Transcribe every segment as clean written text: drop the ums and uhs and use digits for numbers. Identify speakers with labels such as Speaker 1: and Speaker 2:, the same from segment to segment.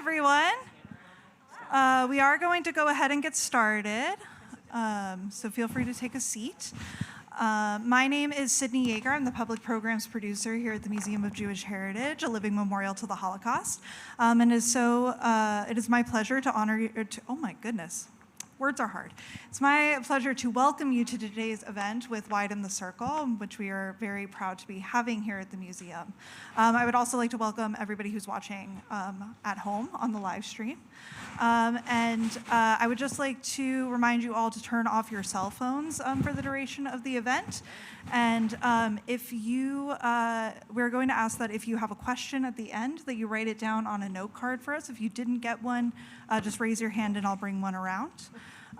Speaker 1: everyone. We are going to go ahead and get started, so feel free to take a seat. My name is Sydney Yeager. I'm the public programs producer here at the Museum of Jewish Heritage, a living memorial to the Holocaust. It is my pleasure to honor you, oh my goodness, words are hard. It's my pleasure to welcome you to today's event with Widen the Circle, which we are very proud to be having here at the museum. I would also like to welcome everybody who's watching at home on the live stream. I would just like to remind you all to turn off your cell phones for the duration of the event. And we're going to ask that if you have a question at the end, that you write it down on a note card for us. If you didn't get one, just raise your hand and I'll bring one around.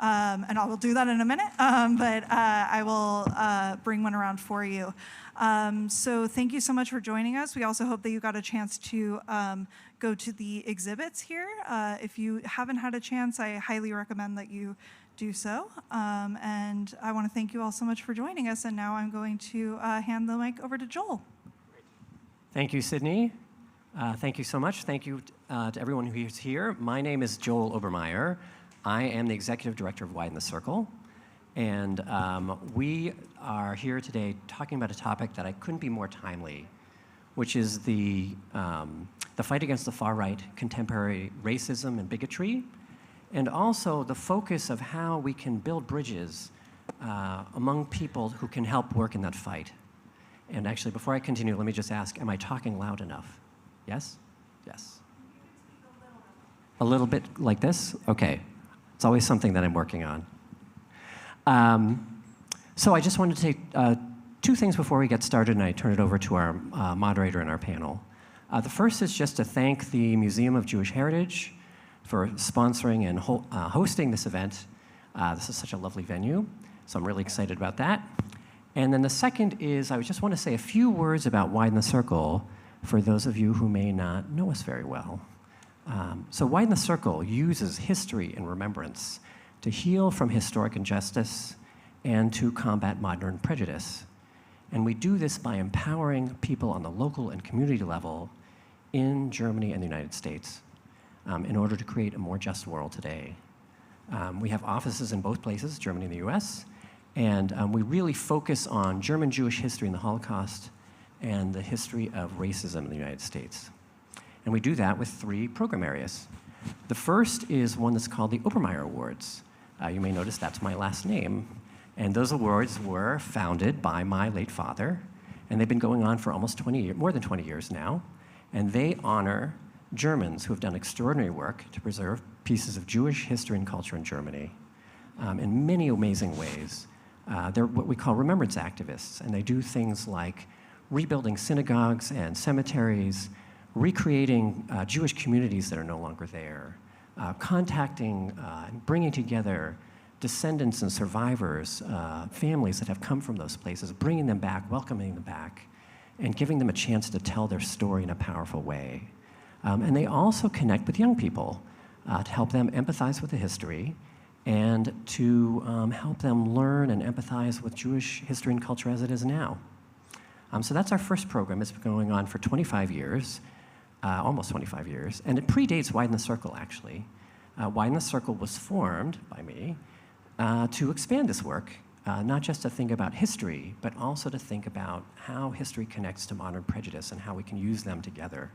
Speaker 1: And I will do that in a minute, but I will bring one around for you. So thank you so much for joining us. We also hope that you got a chance to go to the exhibits here. If you haven't had a chance, I highly recommend that you do so. And I want to thank you all so much for joining us. And now I'm going to hand the mic over to Joel.
Speaker 2: Thank you, Sydney. Thank you so much. Thank you to everyone who is here. My name is Joel Obermayer. I am the executive director of Widen the Circle. And we are here today talking about a topic that I couldn't be more timely, which is the fight against the far-right, contemporary racism and bigotry, and also the focus of how we can build bridges among people who can help work in that fight. And actually, before I continue, let me just ask, am I talking loud enough? Yes? Yes. A little bit like this? Okay. It's always something that I'm working on. So I just wanted to take two things before we get started, and I turn it over to our moderator in our panel. The first is just to thank the Museum of Jewish Heritage for sponsoring and hosting this event. This is such a lovely venue, so I'm really excited about that. And then the second is I just want to say a few words about Widen the Circle for those of you who may not know us very well. So Widen the Circle uses history and remembrance to heal from historic injustice and to combat modern prejudice. And we do this by empowering people on the local and community level in Germany and the United States in order to create a more just world today. We have offices in both places, Germany and the US, and we really focus on German Jewish history and the Holocaust and the history of racism in the United States. And we do that with three program areas. The first is one that's called the Obermayer Awards. You may notice that's my last name. And those awards were founded by my late father, and they've been going on for almost 20 years, more than 20 years now. And they honor Germans who have done extraordinary work to preserve pieces of Jewish history and culture in Germany in many amazing ways. They're what we call remembrance activists, and they do things like rebuilding synagogues and cemeteries, recreating Jewish communities that are no longer there, contacting and bringing together descendants and survivors, families that have come from those places, bringing them back, welcoming them back, and giving them a chance to tell their story in a powerful way. And they also connect with young people to help them empathize with the history and to help them learn and empathize with Jewish history and culture as it is now. So that's our first program. It's been going on for 25 years. Almost 25 years, and it predates Widen the Circle, actually. Widen the Circle was formed by me to expand this work, not just to think about history, but also to think about how history connects to modern prejudice and how we can use them together.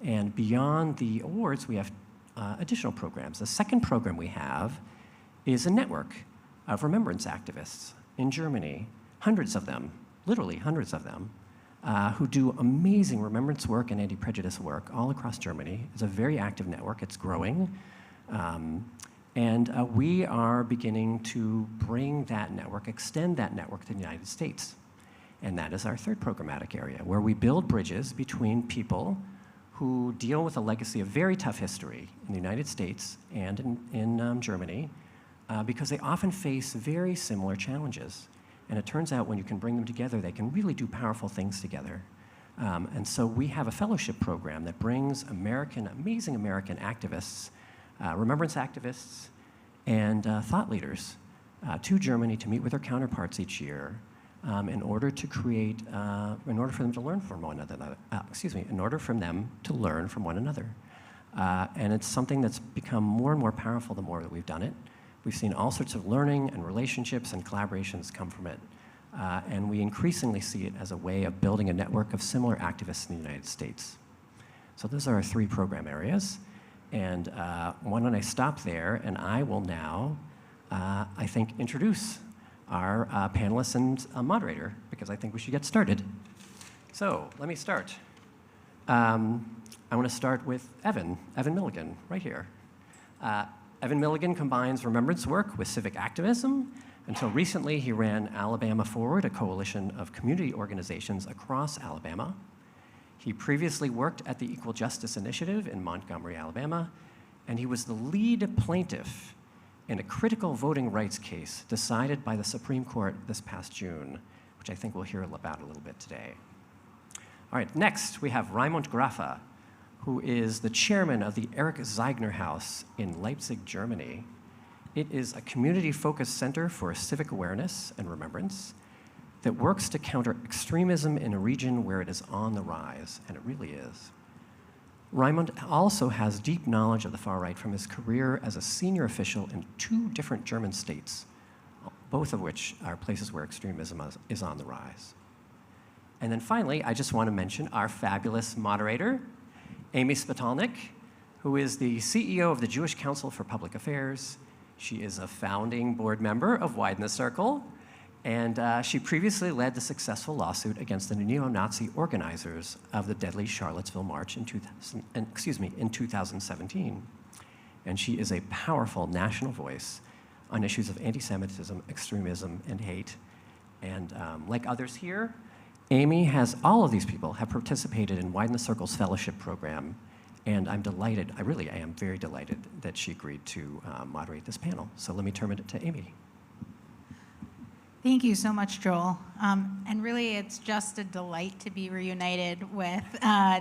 Speaker 2: And beyond the awards, we have additional programs. The second program we have is a network of remembrance activists in Germany, hundreds of them, literally hundreds of them, who do amazing remembrance work and anti-prejudice work all across Germany. It's a very active network. It's growing. We are beginning to bring that network, extend that network to the United States. And that is our third programmatic area, where we build bridges between people who deal with a legacy of very tough history in the United States and in Germany, because they often face very similar challenges. And it turns out when you can bring them together, they can really do powerful things together. And so we have a fellowship program that brings amazing American activists, remembrance activists, and thought leaders to Germany to meet with their counterparts each year in order to create, in order for them to learn from one another, in order for them to learn from one another. And it's something that's become more and more powerful the more that we've done it. We've seen all sorts of learning and relationships and collaborations come from it. And we increasingly see it as a way of building a network of similar activists in the United States. So those are our 3 program areas. And why don't I stop there, and I will now, I think, introduce our panelists and moderator, because I think we should get started. So let me start. I want to start with Evan Milligan, right here. Evan Milligan combines remembrance work with civic activism. Until recently, he ran Alabama Forward, a coalition of community organizations across Alabama. He previously worked at the Equal Justice Initiative in Montgomery, Alabama, and he was the lead plaintiff in a critical voting rights case decided by the Supreme Court this past June, which I think we'll hear about a little bit today. All right, next we have Raimund Grafe, who is the chairman of the Erich Zeigner House in Leipzig, Germany. It is a community-focused center for civic awareness and remembrance that works to counter extremism in a region where it is on the rise, and it really is. Raimund also has deep knowledge of the far right from his career as a senior official in 2 different German states, both of which are places where extremism is on the rise. And then finally, I just want to mention our fabulous moderator, Amy Spitalnick, who is the CEO of the Jewish Council for Public Affairs. She is a founding board member of Widen the Circle, and she previously led the successful lawsuit against the neo-Nazi organizers of the deadly Charlottesville March in 2017. And she is a powerful national voice on issues of anti-Semitism, extremism, and hate. And like others here, Amy all of these people have participated in Widen the Circle's fellowship program, and I'm delighted, I am very delighted that she agreed to moderate this panel. So let me turn it to Amy.
Speaker 3: Thank you so much, Joel. And really, it's just a delight to be reunited with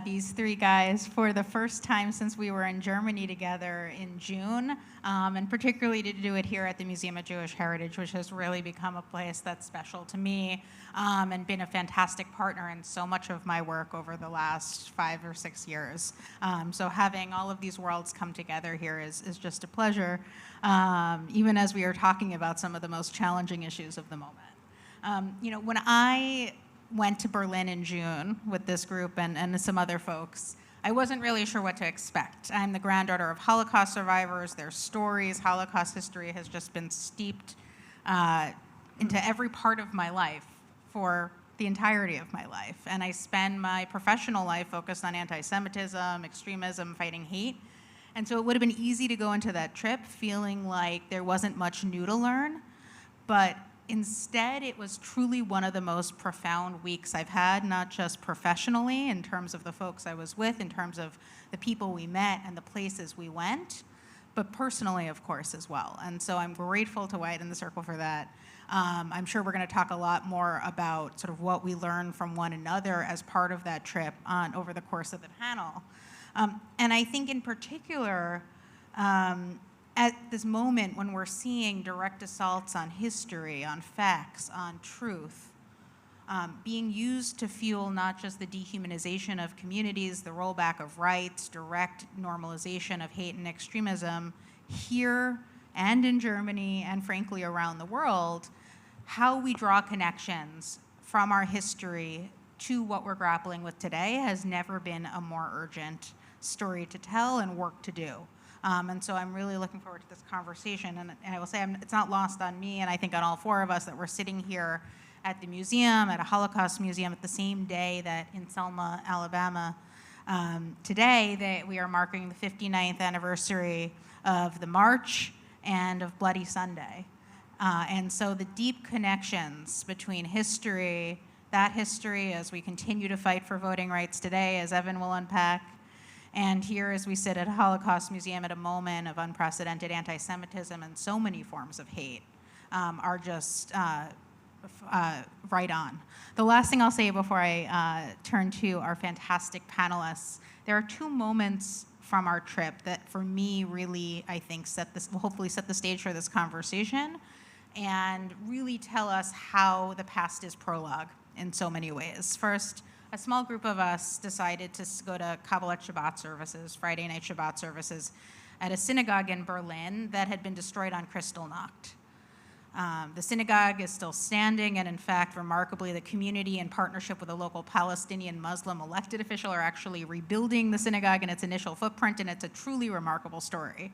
Speaker 3: these 3 guys for the first time since we were in Germany together in June, and particularly to do it here at the Museum of Jewish Heritage, which has really become a place that's special to me and been a fantastic partner in so much of my work over the last 5 or 6 years. So having all of these worlds come together here is just a pleasure, even as we are talking about some of the most challenging issues of the moment. When I went to Berlin in June with this group and some other folks, I wasn't really sure what to expect. I'm the granddaughter of Holocaust survivors. Their stories, Holocaust history has just been steeped into every part of my life for the entirety of my life. And I spend my professional life focused on anti-Semitism, extremism, fighting hate. And so it would have been easy to go into that trip feeling like there wasn't much new to learn, but instead it was truly one of the most profound weeks I've had, not just professionally in terms of the folks I was with, in terms of the people we met and the places we went, but personally, of course, as well. And so I'm grateful to Widen the Circle for that. I'm sure we're going to talk a lot more about sort of what we learned from one another as part of that trip over the course of the panel. And I think in particular, at this moment when we're seeing direct assaults on history, on facts, on truth, being used to fuel not just the dehumanization of communities, the rollback of rights, direct normalization of hate and extremism here and in Germany and frankly around the world, how we draw connections from our history to what we're grappling with today has never been a more urgent story to tell and work to do. And so I'm really looking forward to this conversation. And I will say it's not lost on me, and I think on all 4 of us, that we're sitting here at the museum, at a Holocaust museum, at the same day that in Selma, Alabama, today that we are marking the 59th anniversary of the March and of Bloody Sunday. And so the deep connections between history, that history as we continue to fight for voting rights today, as Evan will unpack, and here as we sit at a Holocaust museum at a moment of unprecedented anti-Semitism and so many forms of hate are just right on. The last thing I'll say before I turn to our fantastic panelists, there are 2 moments from our trip that for me really, I think, will hopefully set the stage for this conversation and really tell us how the past is prologue in so many ways. First, a small group of us decided to go to Kabbalat Shabbat services, Friday night Shabbat services, at a synagogue in Berlin that had been destroyed on Kristallnacht. The synagogue is still standing, and in fact, remarkably, the community, in partnership with a local Palestinian Muslim elected official, are actually rebuilding the synagogue in its initial footprint, and it's a truly remarkable story.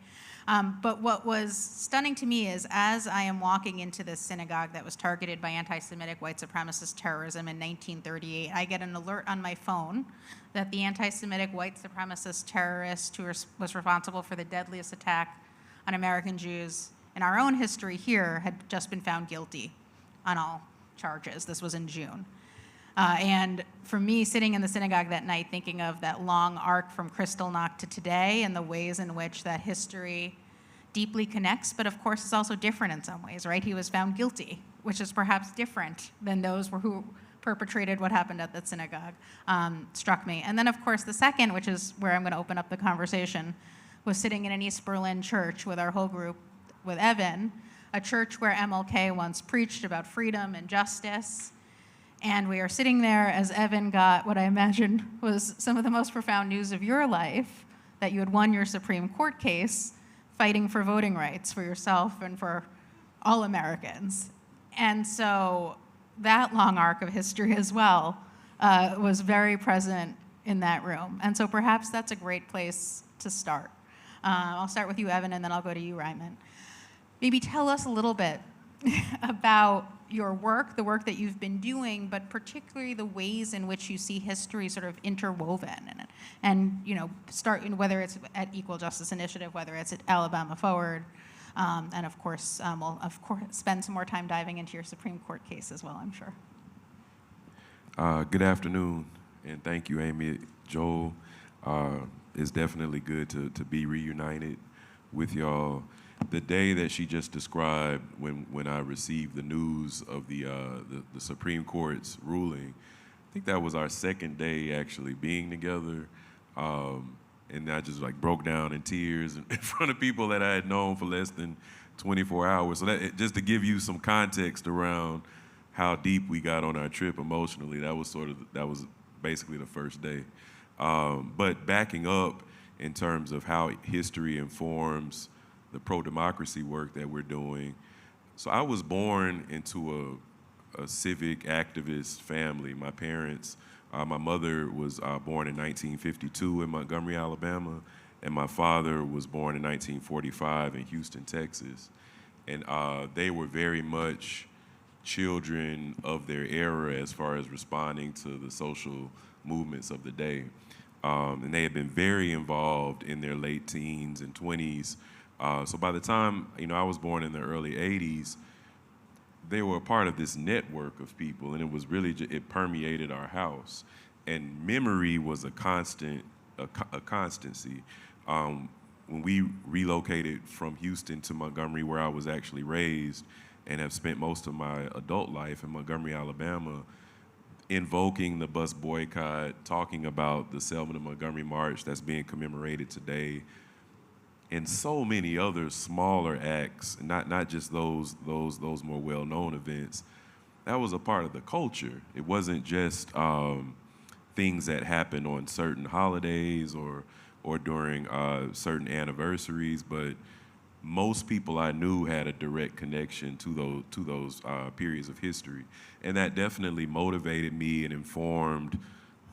Speaker 3: But what was stunning to me is, as I am walking into this synagogue that was targeted by anti-Semitic white supremacist terrorism in 1938, I get an alert on my phone that the anti-Semitic white supremacist terrorist who was responsible for the deadliest attack on American Jews in our own history here had just been found guilty on all charges. This was in June. And for me, sitting in the synagogue that night, thinking of that long arc from Kristallnacht to today and the ways in which that history deeply connects, but of course is also different in some ways, right? He was found guilty, which is perhaps different than those who perpetrated what happened at that synagogue, struck me. And then, of course, the second, which is where I'm going to open up the conversation, was sitting in an East Berlin church with our whole group, with Evan, a church where MLK once preached about freedom and justice. And we are sitting there as Evan got what I imagine was some of the most profound news of your life, that you had won your Supreme Court case fighting for voting rights for yourself and for all Americans. And so that long arc of history as well was very present in that room. And so perhaps that's a great place to start. I'll start with you, Evan, and then I'll go to you, Ryman. Maybe tell us a little bit about your work, the work that you've been doing, but particularly the ways in which you see history sort of interwoven in it. And, you know, whether it's at Equal Justice Initiative, whether it's at Alabama Forward, and of course, we'll spend some more time diving into your Supreme Court case as well, I'm sure.
Speaker 4: Good afternoon, and thank you, Amy. Joel, it's definitely good to be reunited with y'all. The day that she just described, when I received the news of the Supreme Court's ruling, I think that was our second day actually being together, and I just like broke down in tears in front of people that I had known for less than 24 hours. So just to give you some context around how deep we got on our trip emotionally, that was basically the first day. But backing up in terms of how history informs the pro-democracy work that we're doing. So I was born into a civic activist family. My parents, my mother was born in 1952 in Montgomery, Alabama, and my father was born in 1945 in Houston, Texas. And they were very much children of their era as far as responding to the social movements of the day. And they had been very involved in their late teens and 20s. So by the time, I was born in the early 80s, they were a part of this network of people, and it was really, it permeated our house. And memory was a constancy. When we relocated from Houston to Montgomery, where I was actually raised and have spent most of my adult life in Montgomery, Alabama, invoking the bus boycott, talking about the Selma to Montgomery March that's being commemorated today, and so many other smaller acts, not just those more well-known events. That was a part of the culture. It wasn't just things that happened on certain holidays or during certain anniversaries, but most people I knew had a direct connection to those periods of history. And that definitely motivated me and informed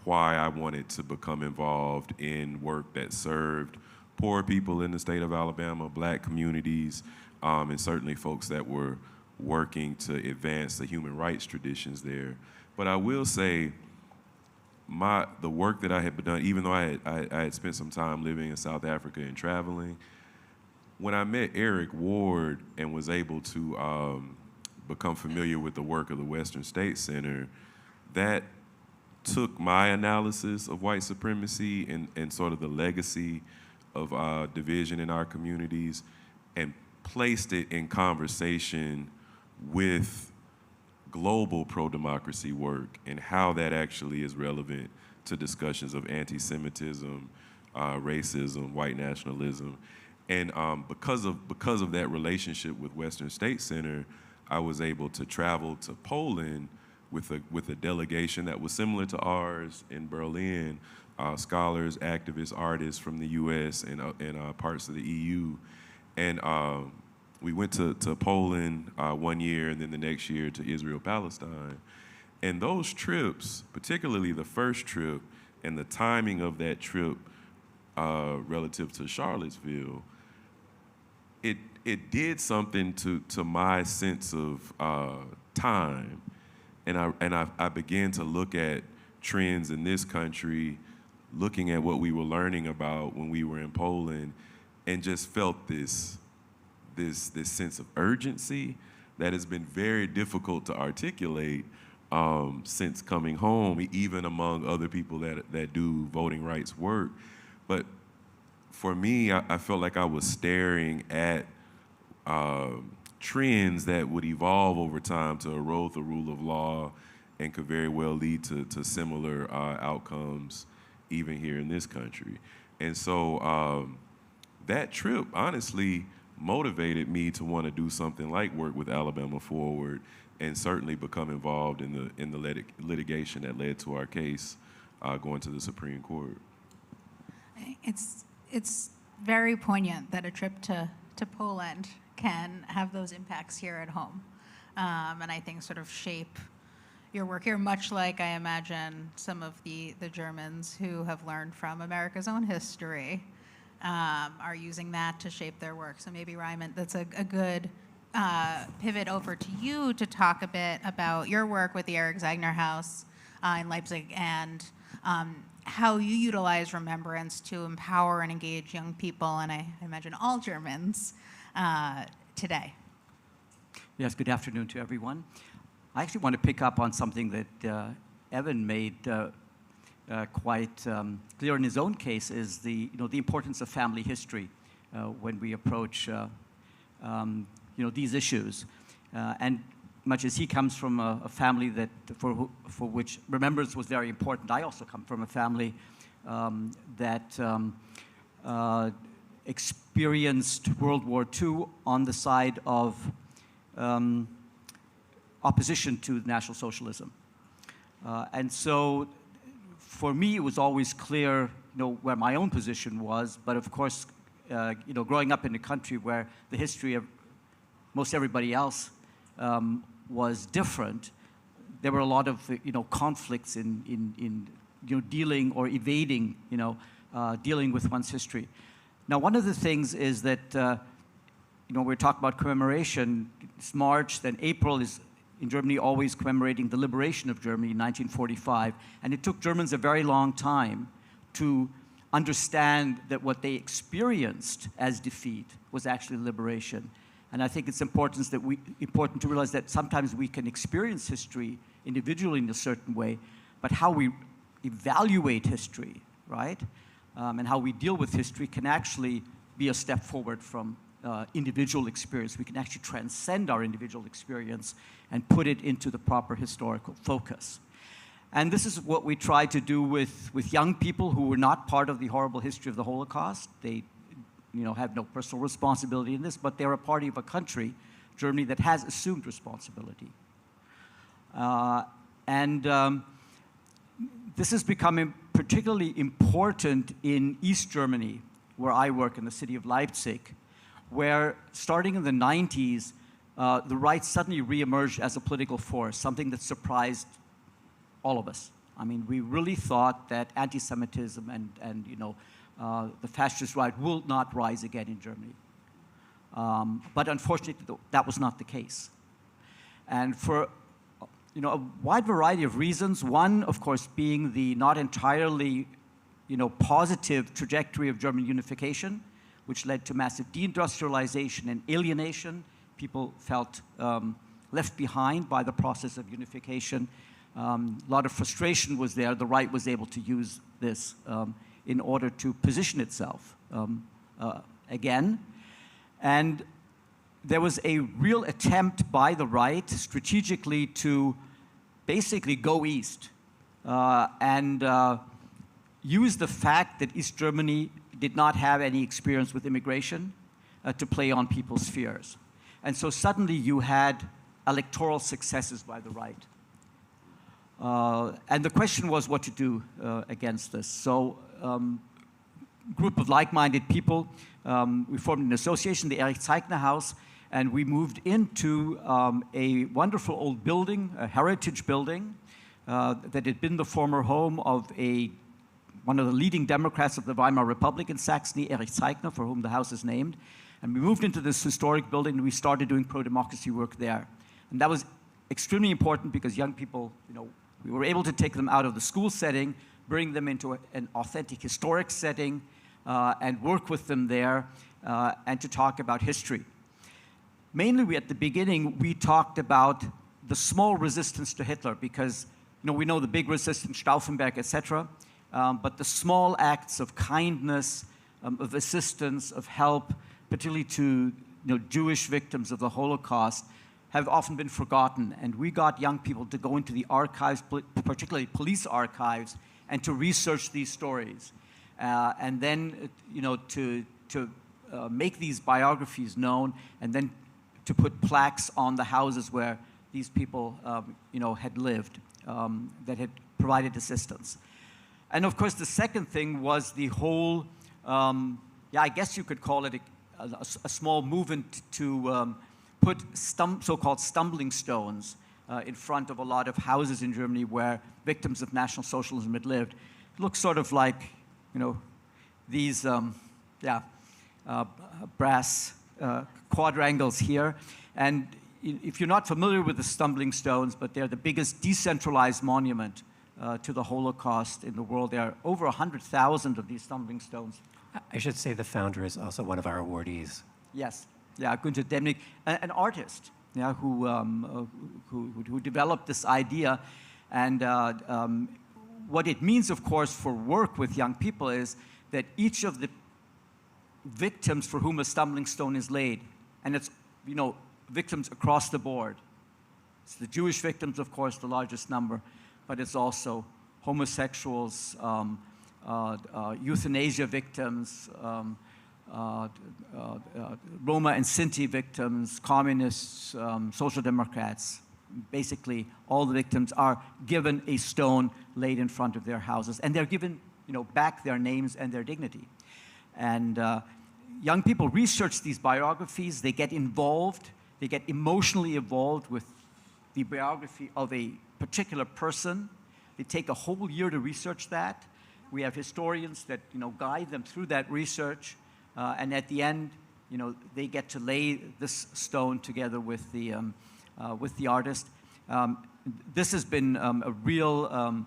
Speaker 4: why I wanted to become involved in work that served poor people in the state of Alabama, black communities, and certainly folks that were working to advance the human rights traditions there. But I will say, the work that I had done, even though I had spent some time living in South Africa and traveling, when I met Eric Ward and was able to become familiar with the work of the Western State Center, that took my analysis of white supremacy and sort of the legacy of division in our communities and placed it in conversation with global pro-democracy work and how that actually is relevant to discussions of anti-Semitism, racism, white nationalism. And because of that relationship with Western State Center, I was able to travel to Poland with a delegation that was similar to ours in Berlin, scholars, activists, artists from the U.S. and parts of the EU, and we went to Poland 1 year, and then the next year to Israel, Palestine. And those trips, particularly the first trip, and the timing of that trip relative to Charlottesville, it did something to my sense of time. And I began to look at trends in this country, looking at what we were learning about when we were in Poland, and just felt this sense of urgency that has been very difficult to articulate since coming home, even among other people that do voting rights work. But for me, I felt like I was staring at trends that would evolve over time to erode the rule of law and could very well lead to similar outcomes even here in this country. And so that trip honestly motivated me to want to do something like work with Alabama Forward, and certainly become involved in the litigation that led to our case going to the Supreme Court.
Speaker 3: It's very poignant that a trip to Poland can have those impacts here at home, and I think sort of shape your work here, much like I imagine some of the Germans who have learned from America's own history are using that to shape their work. So maybe, Raimund, that's a good pivot over to you to talk a bit about your work with the Erich Zeigner House in Leipzig, and how you utilize remembrance to empower and engage young people, and I imagine all Germans, today.
Speaker 5: Yes, good afternoon to everyone. I actually want to pick up on something that Evan made quite clear in his own case, is the importance of family history when we approach these issues. And much as he comes from a family that for which remembrance was very important, I also come from a family that experienced World War II on the side of opposition to National Socialism. And so for me, it was always clear where my own position was, but of course, growing up in a country where the history of most everybody else was different, there were a lot of conflicts in dealing or evading dealing with one's history. Now, one of the things is that we're talking about commemoration. It's March, then April is in Germany always commemorating the liberation of Germany in 1945, and it took Germans a very long time to understand that what they experienced as defeat was actually liberation. And I think it's important to realize that sometimes we can experience history individually in a certain way, but how we evaluate history, right, and how we deal with history can actually be a step forward from individual experience. We can actually transcend our individual experience and put it into the proper historical focus. And this is what we try to do with young people who were not part of the horrible history of the Holocaust. They have no personal responsibility in this, but they're a part of a country, Germany, that has assumed responsibility. This is becoming particularly important in East Germany, where I work in the city of Leipzig, where starting in the 90s, the right suddenly reemerged as a political force, something that surprised all of us. I mean, we really thought that anti-Semitism and the fascist right will not rise again in Germany. But unfortunately, that was not the case. And for a wide variety of reasons, one, of course, being the not entirely positive trajectory of German unification, which led to massive deindustrialization and alienation. People felt left behind by the process of unification. A lot of frustration was there. The right was able to use this in order to position itself again. And there was a real attempt by the right strategically to basically go east and use the fact that East Germany did not have any experience with immigration to play on people's fears. And so suddenly you had electoral successes by the right. And the question was what to do against this. So group of like-minded people, we formed an association, the Erich Zeigner House, and we moved into a wonderful old building, a heritage building, that had been the former home of one of the leading Democrats of the Weimar Republic in Saxony, Erich Zeigner, for whom the house is named. And we moved into this historic building, and we started doing pro-democracy work there. And that was extremely important because young people, we were able to take them out of the school setting, bring them into an authentic historic setting, and work with them there, and to talk about history. Mainly, at the beginning, we talked about the small resistance to Hitler because, we know the big resistance, Stauffenberg, etc., but the small acts of kindness, of assistance, of help, particularly to Jewish victims of the Holocaust, have often been forgotten. And we got young people to go into the archives, particularly police archives, and to research these stories. And then, to make these biographies known, and then to put plaques on the houses where these people, had lived, that had provided assistance. And of course, the second thing was the whole, I guess you could call it a small movement to put so-called stumbling stones in front of a lot of houses in Germany where victims of National Socialism had lived. It looks sort of like, these brass quadrangles here. And if you're not familiar with the stumbling stones, but they're the biggest decentralized monument to the Holocaust in the world. There are over 100,000 of these stumbling stones.
Speaker 2: I should say the founder is also one of our awardees.
Speaker 5: Yes, Günther Demnig, an artist, who developed this idea. And what it means, of course, for work with young people is that each of the victims for whom a stumbling stone is laid, and it's, victims across the board. It's the Jewish victims, of course, the largest number, but it's also homosexuals, euthanasia victims, Roma and Sinti victims, communists, social democrats. Basically, all the victims are given a stone laid in front of their houses, and they're given, back their names and their dignity. And young people research these biographies. They get involved. They get emotionally involved with the biography of a particular person. They take a whole year to research that. We have historians that guide them through that research, and at the end, they get to lay this stone together with the artist. This has been a real,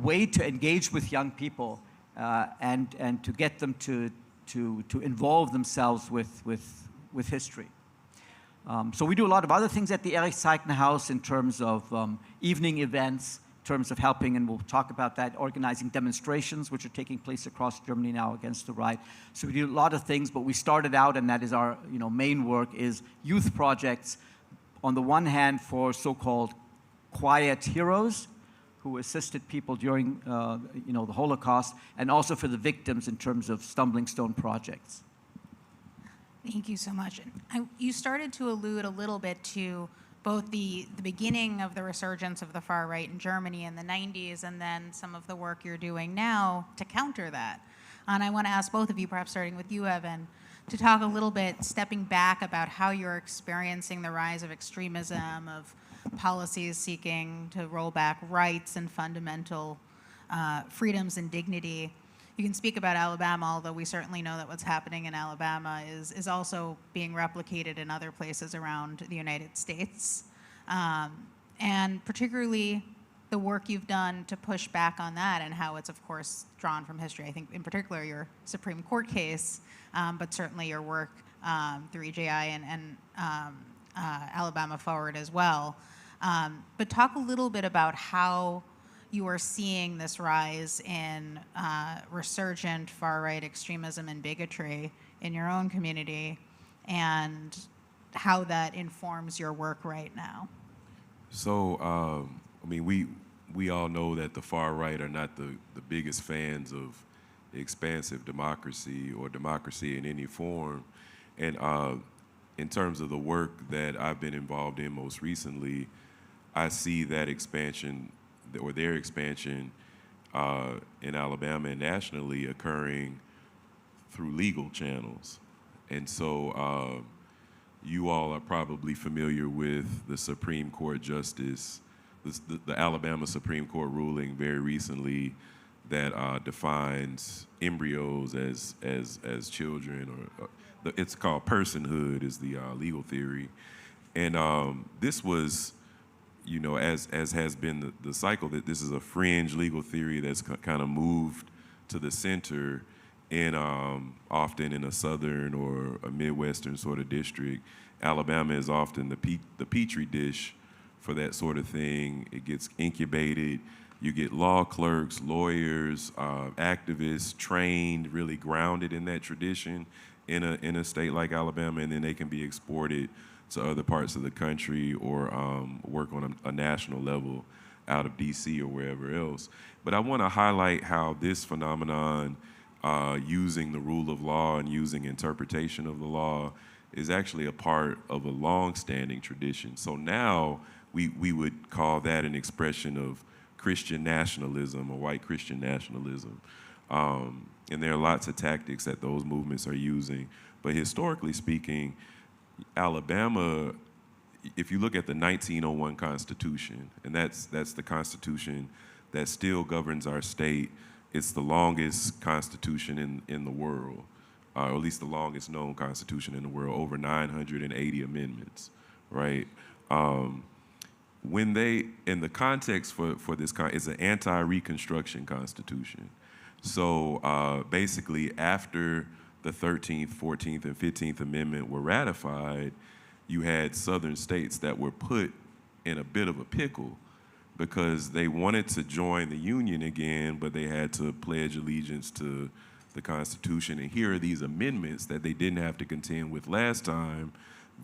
Speaker 5: way to engage with young people and to get them to involve themselves with history. So we do a lot of other things at the Erich Zeigner House in terms of evening events, in terms of helping, and we'll talk about that, organizing demonstrations, which are taking place across Germany now against the right. So we do a lot of things, but we started out, and that is our main work, is youth projects, on the one hand for so-called quiet heroes, who assisted people during the Holocaust, and also for the victims in terms of stumbling stone projects.
Speaker 3: Thank you so much. You started to allude a little bit to both the beginning of the resurgence of the far right in Germany in the 90s, and then some of the work you're doing now to counter that. And I want to ask both of you, perhaps starting with you, Evan, to talk a little bit, stepping back, about how you're experiencing the rise of extremism, of policies seeking to roll back rights and fundamental freedoms and dignity. You can speak about Alabama, although we certainly know that what's happening in Alabama is also being replicated in other places around the United States. And particularly the work you've done to push back on that, and how it's, of course, drawn from history. I think in particular your Supreme Court case, but certainly your work through EJI and Alabama Forward as well. But talk a little bit about how you are seeing this rise in resurgent far-right extremism and bigotry in your own community, and how that informs your work right now.
Speaker 4: So, we all know that the far right are not the biggest fans of expansive democracy or democracy in any form. And in terms of the work that I've been involved in most recently, I see that expansion, or their expansion in Alabama and nationally, occurring through legal channels. And so you all are probably familiar with the Supreme Court justice, the Alabama Supreme Court ruling very recently that defines embryos as children, or it's called personhood is the legal theory. And this was, you know, as has been the cycle, that this is a fringe legal theory that's kind of moved to the center in often in a southern or a midwestern sort of district. Alabama is often the petri dish for that sort of thing. It gets incubated. You get law clerks, lawyers, activists trained, really grounded in that tradition in a state like Alabama, and then they can be exported to other parts of the country or work on a national level out of DC or wherever else. But I want to highlight how this phenomenon, using the rule of law and using interpretation of the law, is actually a part of a long-standing tradition. So now we would call that an expression of Christian nationalism or white Christian nationalism. And there are lots of tactics that those movements are using. But historically speaking, Alabama, if you look at the 1901 Constitution, and that's the Constitution that still governs our state, it's the longest Constitution in the world, or at least the longest known Constitution in the world, over 980 amendments, right? When they, in the context for this, it's an anti-Reconstruction Constitution. So basically, after the 13th, 14th, and 15th Amendment were ratified, you had southern states that were put in a bit of a pickle because they wanted to join the Union again, but they had to pledge allegiance to the Constitution. And here are these amendments that they didn't have to contend with last time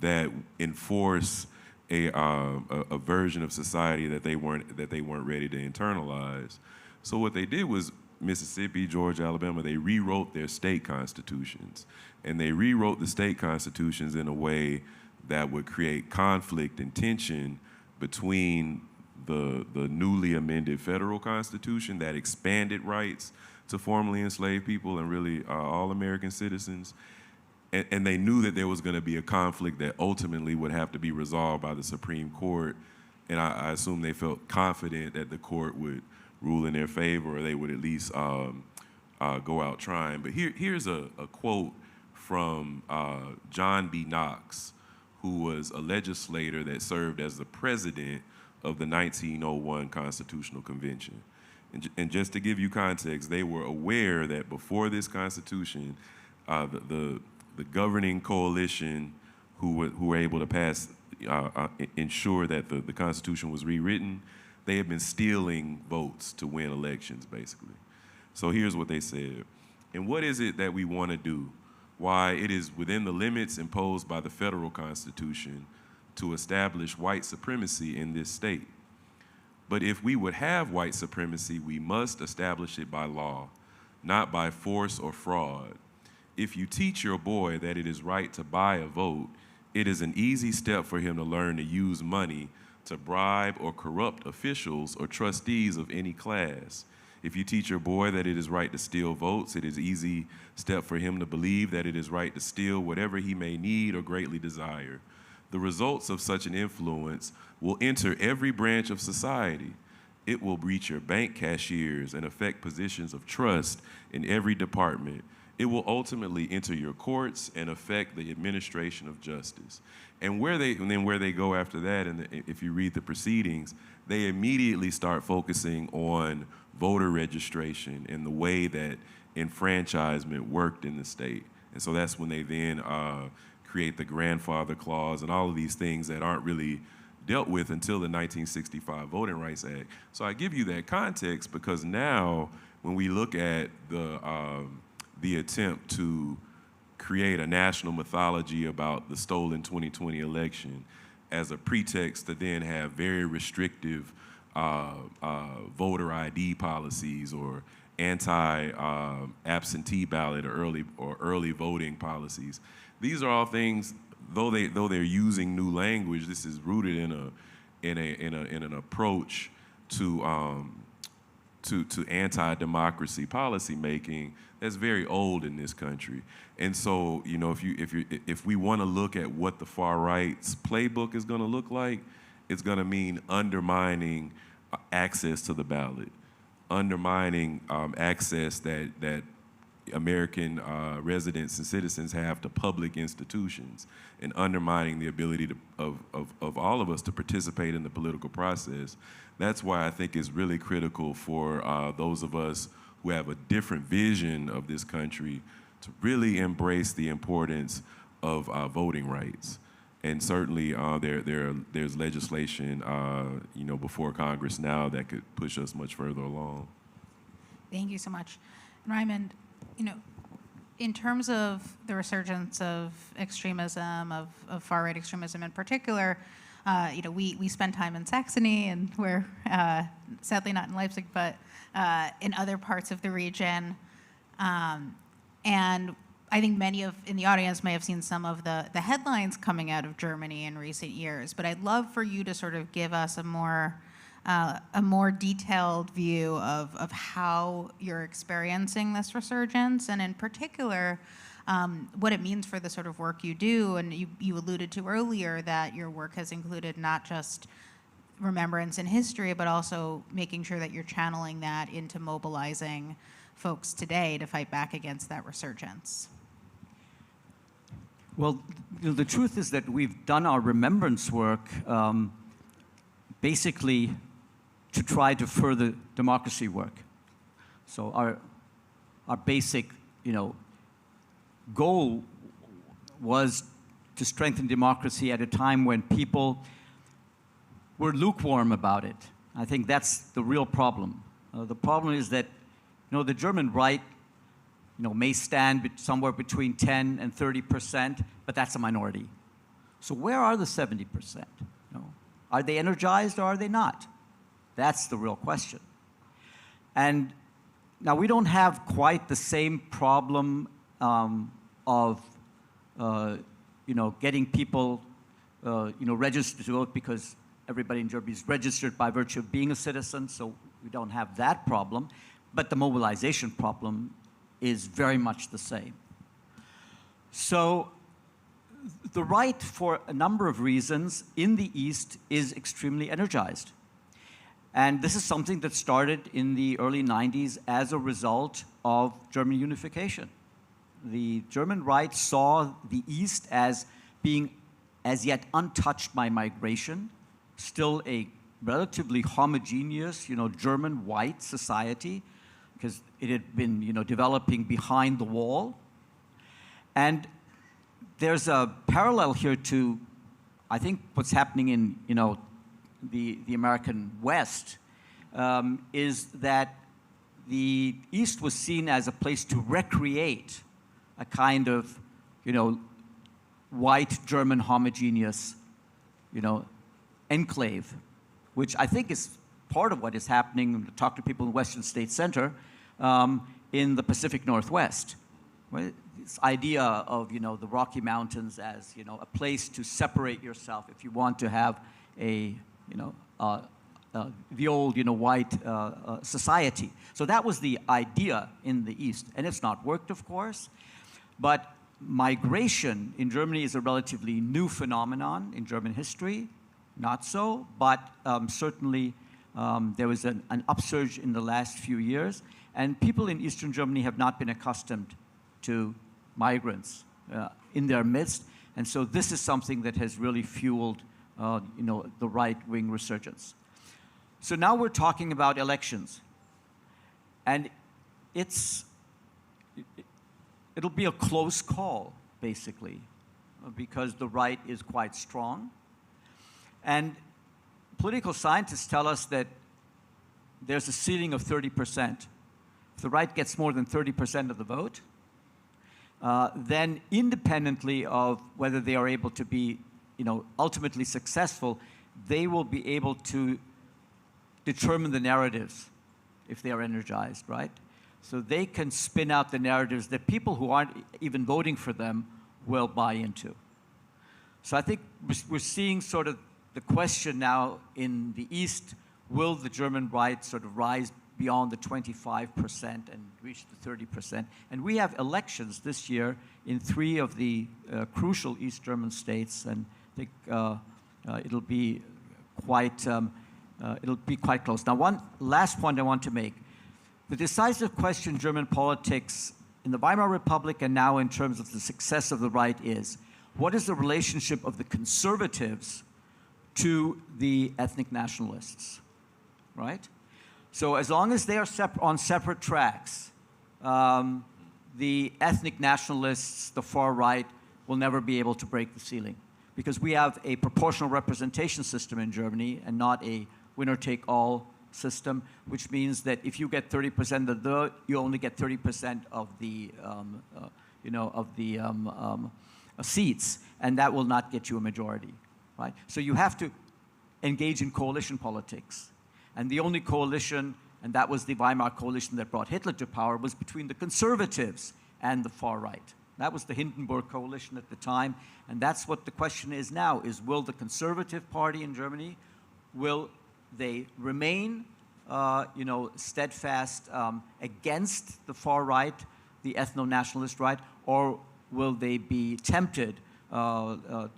Speaker 4: that enforce a version of society that they weren't ready to internalize. So what they did was Mississippi, Georgia, Alabama, they rewrote their state constitutions. And they rewrote the state constitutions in a way that would create conflict and tension between the newly amended federal constitution that expanded rights to formerly enslaved people and really all American citizens. And they knew that there was going to be a conflict that ultimately would have to be resolved by the Supreme Court. And I assume they felt confident that the court would rule in their favor, or they would at least go out trying. But here's a quote from John B. Knox, who was a legislator that served as the president of the 1901 Constitutional Convention. And just to give you context, they were aware that before this Constitution, the governing coalition who were able to pass, ensure that the Constitution was rewritten, they had been stealing votes to win elections, basically. So here's what they said. And what is it that we want to do? Why, it is within the limits imposed by the federal Constitution to establish white supremacy in this state. But if we would have white supremacy, we must establish it by law, not by force or fraud. If you teach your boy that it is right to buy a vote, it is an easy step for him to learn to use money to bribe or corrupt officials or trustees of any class. If you teach your boy that it is right to steal votes, it is an easy step for him to believe that it is right to steal whatever he may need or greatly desire. The results of such an influence will enter every branch of society. It will reach your bank cashiers and affect positions of trust in every department. It will ultimately enter your courts and affect the administration of justice. And where they go after that, and if you read the proceedings, they immediately start focusing on voter registration and the way that enfranchisement worked in the state. And so that's when they then create the grandfather clause and all of these things that aren't really dealt with until the 1965 Voting Rights Act. So I give you that context because now when we look at the attempt to create a national mythology about the stolen 2020 election as a pretext to then have very restrictive voter ID policies or anti-absentee ballot or early voting policies. These are all things though they're using new language, this is rooted in an approach to anti-democracy policy making that's very old in this country. And so, you know, if we want to look at what the far right's playbook is going to look like, it's going to mean undermining access to the ballot, undermining access that American residents and citizens have to public institutions, and undermining the ability of all of us to participate in the political process. That's why I think it's really critical for those of us who have a different vision of this country to really embrace the importance of voting rights. And certainly there's legislation you know, before Congress now that could push us much further along.
Speaker 3: Thank you so much. And Raimund, you know, in terms of the resurgence of extremism, of far-right extremism in particular, you know, we spend time in Saxony, and we're sadly not in Leipzig, but in other parts of the region. And I think many in the audience may have seen some of the headlines coming out of Germany in recent years, but I'd love for you to sort of give us a more detailed view of how you're experiencing this resurgence, and in particular, what it means for the sort of work you do. And you alluded to earlier that your work has included not just remembrance and history, but also making sure that you're channeling that into mobilizing folks today to fight back against that resurgence.
Speaker 5: Well, you know, the truth is that we've done our remembrance work basically to try to further democracy work. So our basic, you know, goal was to strengthen democracy at a time when people were lukewarm about it. I think that's the real problem. The problem is that, you know, the German right, you know, may stand somewhere between 10 and 30%, but that's a minority. So where are the 70%? You know, are they energized or are they not? That's the real question. And now we don't have quite the same problem of you know, getting people you know, registered to vote, because everybody in Germany is registered by virtue of being a citizen, so we don't have that problem. But the mobilization problem is very much the same. So the right, for a number of reasons, in the East is extremely energized. And this is something that started in the early 90s as a result of German unification. The German right saw the East as being as yet untouched by migration, still a relatively homogeneous, you know, German white society, because it had been, you know, developing behind the wall. And there's a parallel here to, I think, what's happening in, you know, the American West, is that the East was seen as a place to recreate a kind of, you know, white German homogeneous, you know, enclave, which I think is part of what is happening. Talk to people in Western State Center, in the Pacific Northwest. Right? This idea of, you know, the Rocky Mountains as, you know, a place to separate yourself if you want to have a, you know, the old, you know, white society. So that was the idea in the East, and it's not worked, of course. But migration in Germany is a relatively new phenomenon in German history. Not so, but certainly there was an upsurge in the last few years, and people in Eastern Germany have not been accustomed to migrants in their midst, and so this is something that has really fueled you know, the right-wing resurgence. So now we're talking about elections, and it'll be a close call, basically, because the right is quite strong. And political scientists tell us that there's a ceiling of 30%. If the right gets more than 30% of the vote, then independently of whether they are able to be, you know, ultimately successful, they will be able to determine the narratives if they are energized, right? So they can spin out the narratives that people who aren't even voting for them will buy into. So I think we're seeing sort of the question now in the East, will the German right sort of rise beyond the 25% and reach the 30%? And we have elections this year in 3 of the crucial East German states, and I think it'll be quite close. Now, one last point I want to make. The decisive question in German politics in the Weimar Republic and now in terms of the success of the right is, what is the relationship of the conservatives to the ethnic nationalists, right? So as long as they are on separate tracks, the ethnic nationalists, the far right, will never be able to break the ceiling, because we have a proportional representation system in Germany and not a winner-take-all system, which means that if you get 30% of the, you only get 30% of the, seats, and that will not get you a majority, right? So you have to engage in coalition politics. And the only coalition, and that was the Weimar coalition that brought Hitler to power, was between the conservatives and the far right. That was the Hindenburg coalition at the time, and that's what the question is now, is will the Conservative Party in Germany, will they remain steadfast against the far right, the ethno-nationalist right, or will they be tempted by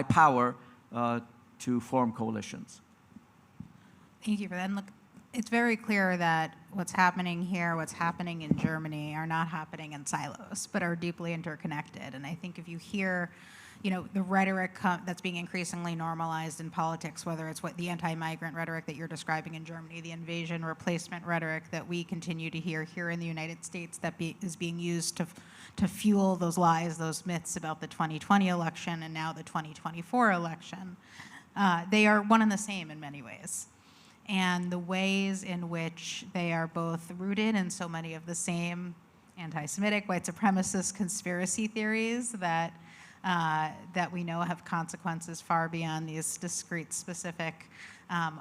Speaker 5: power to form coalitions?
Speaker 3: Thank you for that. And look, it's very clear that what's happening here, what's happening in Germany, are not happening in silos, but are deeply interconnected. And I think if you hear, the rhetoric that's being increasingly normalized in politics, whether it's the anti-migrant rhetoric that you're describing in Germany, the invasion replacement rhetoric that we continue to hear here in the United States that is being used to fuel those lies, those myths about the 2020 election and now the 2024 election, they are one and the same in many ways. And the ways in which they are both rooted in so many of the same anti-Semitic, white supremacist conspiracy theories that we know have consequences far beyond these discrete, specific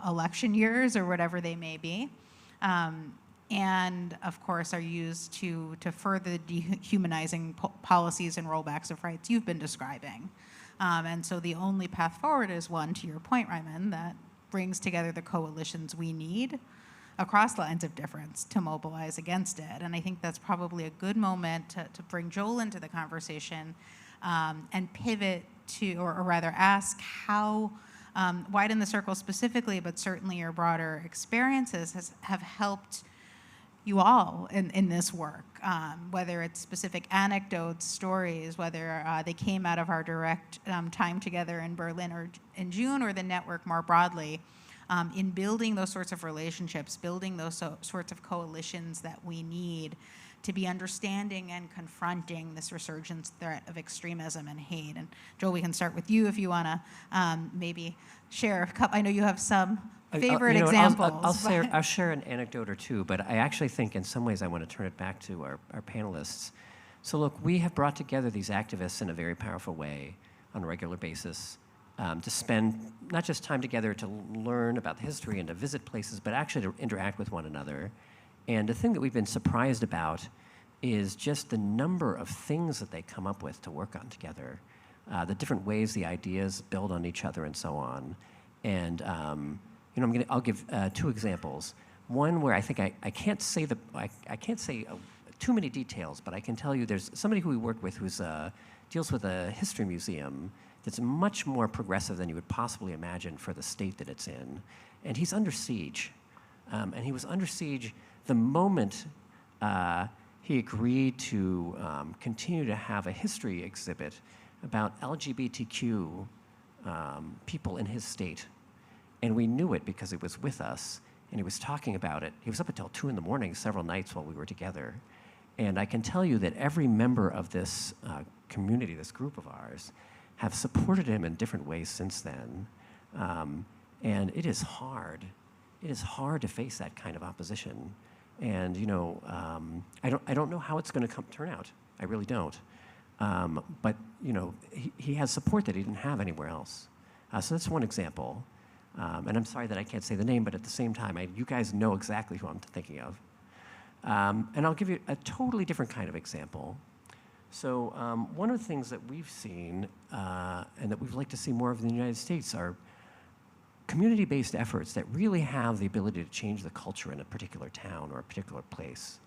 Speaker 3: election years or whatever they may be. And of course are used to further the dehumanizing policies and rollbacks of rights you've been describing. And so the only path forward is one, to your point, Ryman, that brings together the coalitions we need across lines of difference to mobilize against it. And I think that's probably a good moment to bring Joel into the conversation and pivot to, or rather ask how Widen the Circle specifically, but certainly your broader experiences have helped you all in this work, whether it's specific anecdotes, stories, whether they came out of our direct time together in Berlin or in June, or the network more broadly, in building those sorts of relationships, building those sorts of coalitions that we need to be understanding and confronting this resurgence threat of extremism and hate. And Joel, we can start with you if you want to maybe share a couple. I know you have some favorite examples.
Speaker 2: I'll share an anecdote or two, but I actually think in some ways I want to turn it back to our panelists. So look, we have brought together these activists in a very powerful way on a regular basis to spend not just time together to learn about the history and to visit places, but actually to interact with one another. And the thing that we've been surprised about is just the number of things that they come up with to work on together, the different ways the ideas build on each other and so on. And I'll give 2 examples. One where I think I can't say too many details, but I can tell you there's somebody who we work with who's deals with a history museum that's much more progressive than you would possibly imagine for the state that it's in, and he's under siege. And he was under siege the moment he agreed to continue to have a history exhibit about LGBTQ people in his state. And we knew it because he was with us, and he was talking about it. He was up until 2 in the morning several nights while we were together. And I can tell you that every member of this community, this group of ours, have supported him in different ways since then. And it is hard. It is hard to face that kind of opposition. And I don't know how it's going to turn out. I really don't. But he has support that he didn't have anywhere else. So that's one example. And I'm sorry that I can't say the name, but at the same time, you guys know exactly who I'm thinking of. And I'll give you a totally different kind of example. So one of the things that we've seen and that we'd like to see more of in the United States are community-based efforts that really have the ability to change the culture in a particular town or a particular place.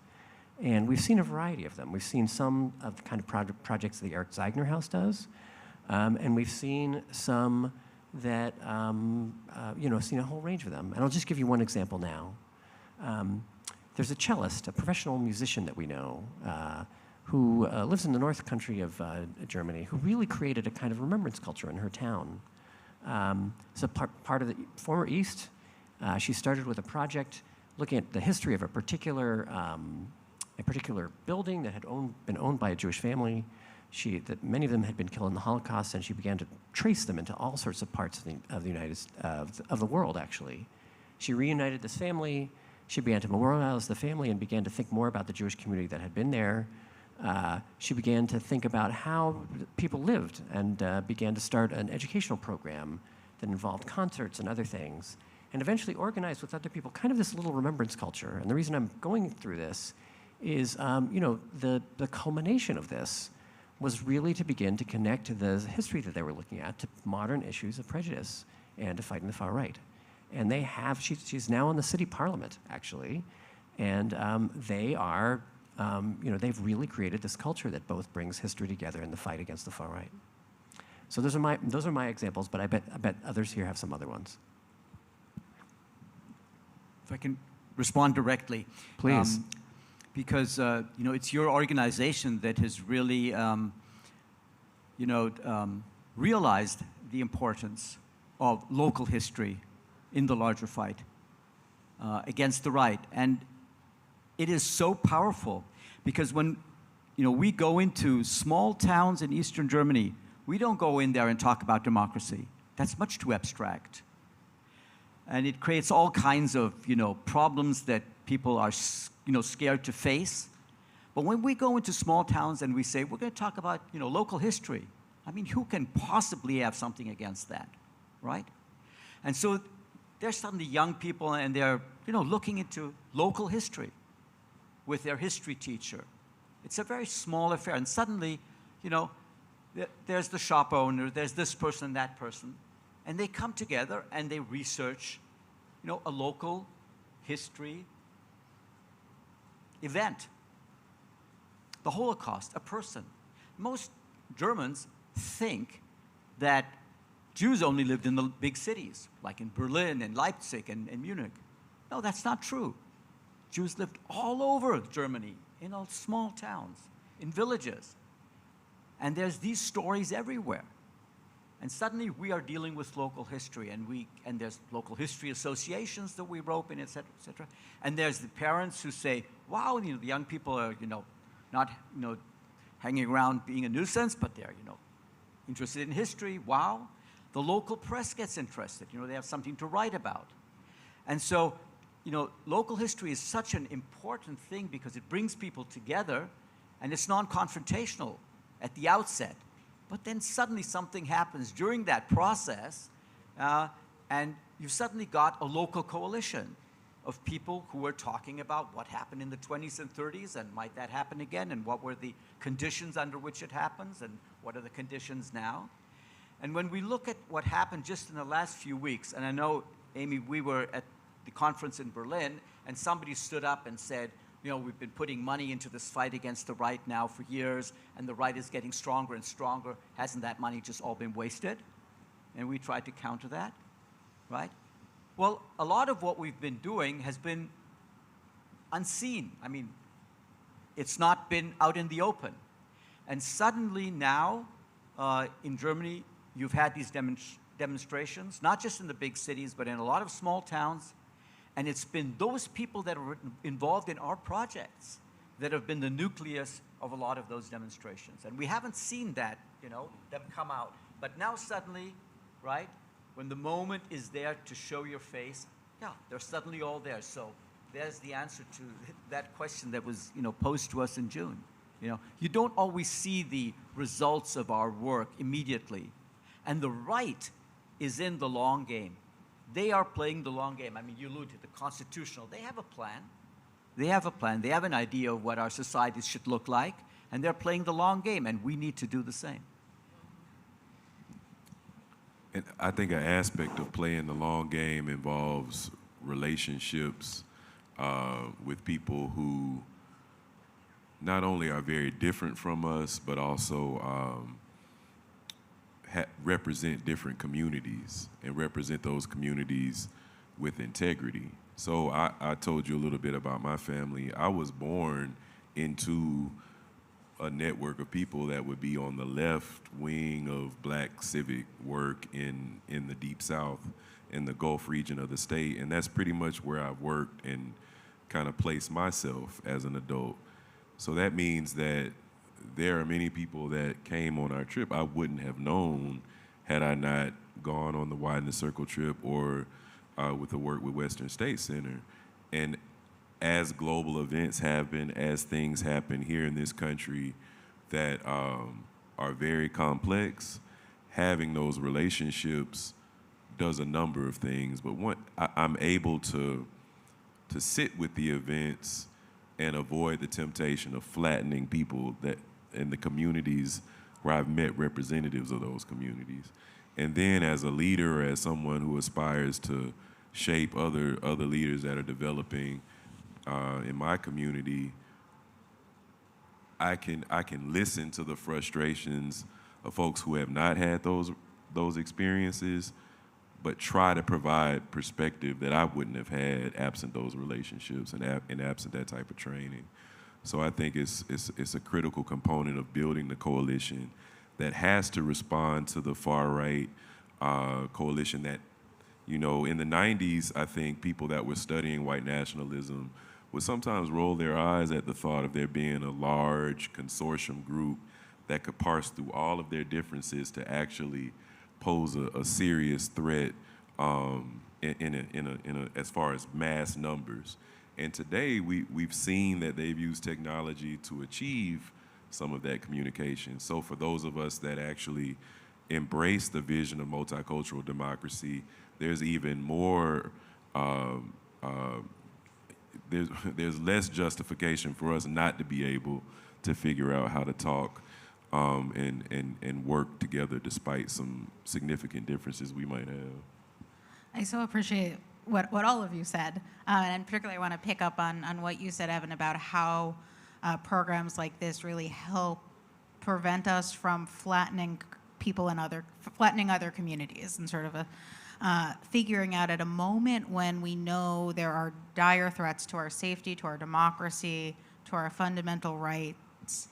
Speaker 2: And we've seen a variety of them. We've seen some of the kind of projects that the Eric Zeigner House does, and we've seen some that, seen a whole range of them. And I'll just give you one example now. There's a cellist, a professional musician that we know, who lives in the north country of Germany, who really created a kind of remembrance culture in her town. So part of the former East, she started with a project looking at the history of a particular building that had been owned by a Jewish family. That many of them had been killed in the Holocaust, and she began to trace them into all sorts of parts of the world. Actually, she reunited this family. She began to memorialize the family and began to think more about the Jewish community that had been there. She began to think about how people lived and began to start an educational program that involved concerts and other things, and eventually organized with other people kind of this little remembrance culture. And the reason I'm going through this is, the culmination of this was really to begin to connect the history that they were looking at to modern issues of prejudice and to fighting the far right. And they have, she's now in the city parliament, actually, and they are, they've really created this culture that both brings history together in the fight against the far right. So those are my examples, but I bet others here have some other ones.
Speaker 5: If I can respond directly.
Speaker 2: Please.
Speaker 5: Because it's your organization that has really realized the importance of local history in the larger fight against the right. And it is so powerful because when we go into small towns in Eastern Germany, we don't go in there and talk about democracy. That's much too abstract. And it creates all kinds of problems that people are scared to face. But when we go into small towns and we say, we're going to talk about, local history, I mean, who can possibly have something against that, right? And so there's suddenly young people and they're, looking into local history with their history teacher. It's a very small affair. And suddenly, there's the shop owner, there's this person, that person, and they come together and they research, a local history event. The Holocaust, a person. Most Germans think that Jews only lived in the big cities, like in Berlin and Leipzig and Munich. No, that's not true. Jews lived all over Germany, in all small towns, in villages. And there's these stories everywhere. And suddenly we are dealing with local history, and there's local history associations that we rope in, et cetera, et cetera. And there's the parents who say, wow, the young people are, not, hanging around being a nuisance, but they're, interested in history. Wow. The local press gets interested. They have something to write about. And so, local history is such an important thing because it brings people together, and it's non-confrontational at the outset. But then suddenly something happens during that process, and you've suddenly got a local coalition of people who are talking about what happened in the 20s and 30s, and might that happen again, and what were the conditions under which it happens, and what are the conditions now. And when we look at what happened just in the last few weeks, and I know, Amy, we were at the conference in Berlin, and somebody stood up and said, we've been putting money into this fight against the right now for years, and the right is getting stronger and stronger. Hasn't that money just all been wasted? And we tried to counter that, right? Well, a lot of what we've been doing has been unseen. I mean, it's not been out in the open. And suddenly now, in Germany, you've had these demonstrations, not just in the big cities, but in a lot of small towns. And it's been those people that are involved in our projects that have been the nucleus of a lot of those demonstrations. And we haven't seen that, them come out. But now suddenly, right, when the moment is there to show your face, yeah, they're suddenly all there. So there's the answer to that question that was, posed to us in June. You don't always see the results of our work immediately. And the right is in the long game. They are playing the long game. I mean, you alluded to the constitutional. They have a plan. They have a plan. They have an idea of what our societies should look like. and they're playing the long game, and we need to do the same.
Speaker 4: And I think an aspect of playing the long game involves relationships with people who not only are very different from us, but also represent different communities and represent those communities with integrity. So I told you a little bit about my family. I was born into a network of people that would be on the left wing of black civic work in the Deep South, in the Gulf region of the state. And that's pretty much where I've worked and kind of placed myself as an adult. So that means that there are many people that came on our trip I wouldn't have known had I not gone on the Widen the Circle trip or with the work with Western State Center. And as global events happen, as things happen here in this country that are very complex, having those relationships does a number of things. But I'm able to sit with the events and avoid the temptation of flattening people that in the communities where I've met representatives of those communities. And then as a leader, as someone who aspires to shape other leaders that are developing in my community, I can listen to the frustrations of folks who have not had those experiences, but try to provide perspective that I wouldn't have had absent those relationships and absent that type of training. So I think it's a critical component of building the coalition that has to respond to the far right coalition that, you know, in the 90s, I think people that were studying white nationalism would sometimes roll their eyes at the thought of there being a large consortium group that could parse through all of their differences to actually pose a serious threat as far as mass numbers. And today we've seen that they've used technology to achieve some of that communication. So for those of us that actually embrace the vision of multicultural democracy, there's even more, there's less justification for us not to be able to figure out how to talk and work together despite some significant differences we might have.
Speaker 3: I so appreciate what all of you said, and particularly I want to pick up on what you said, Evan, about how programs like this really help prevent us from flattening other communities and sort of figuring out at a moment when we know there are dire threats to our safety, to our democracy, to our fundamental rights.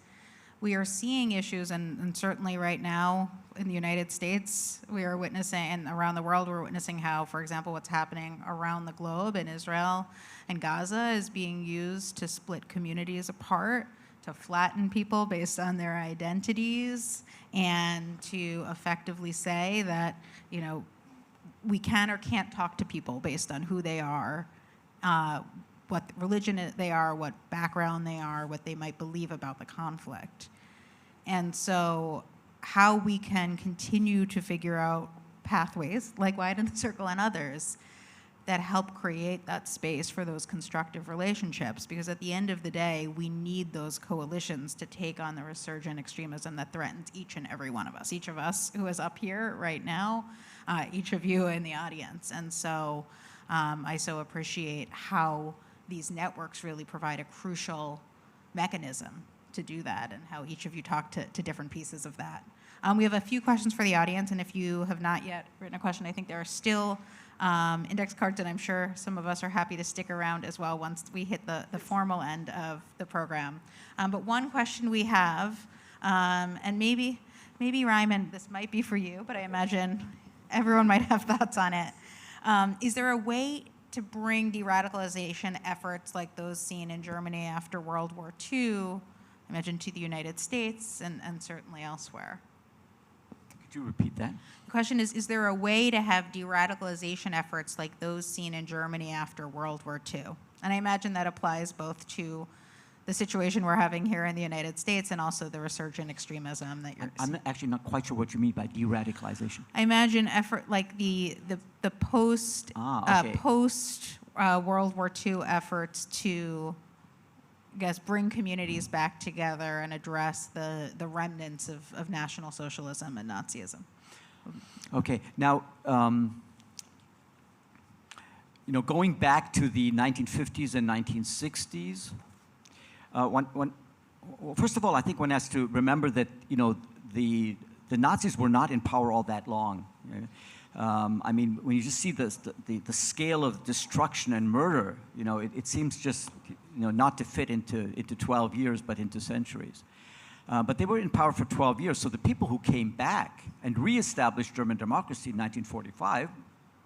Speaker 3: We are seeing issues, and certainly right now in the United States, we are witnessing, and around the world, we're witnessing how, for example, what's happening around the globe in Israel and Gaza is being used to split communities apart, to flatten people based on their identities, and to effectively say that, you know, we can or can't talk to people based on who they are, what religion they are, what background they are, what they might believe about the conflict. And so how we can continue to figure out pathways, like Widen the Circle and others, that help create that space for those constructive relationships. Because at the end of the day, we need those coalitions to take on the resurgent extremism that threatens each and every one of us, each of us who is up here right now, each of you in the audience. And so I so appreciate how these networks really provide a crucial mechanism to do that, and how each of you talk to different pieces of that. We have a few questions for the audience, and if you have not yet written a question, I think there are still index cards, and I'm sure some of us are happy to stick around as well once we hit the formal end of the program. But one question we have, and maybe Ryman, this might be for you, but I imagine everyone might have thoughts on it. Is there a way to bring de-radicalization efforts like those seen in Germany after World War II, I imagine, to the United States and certainly elsewhere?
Speaker 5: Could you repeat that?
Speaker 3: The question is there a way to have de-radicalization efforts like those seen in Germany after World War II? And I imagine that applies both to the situation we're having here in the United States and also the resurgent extremism that you're
Speaker 5: I'm actually not quite sure what you mean by de-radicalization.
Speaker 3: I imagine effort like the post
Speaker 5: Okay.
Speaker 3: post World War II efforts to guess, bring communities back together and address the remnants of National Socialism and Nazism.
Speaker 5: Okay, now, going back to the 1950s and 1960s, first of all, I think one has to remember that, the Nazis were not in power all that long. I mean, when you just see the scale of destruction and murder, it seems just, not to fit into 12 years, but into centuries. But they were in power for 12 years, so the people who came back and reestablished German democracy in 1945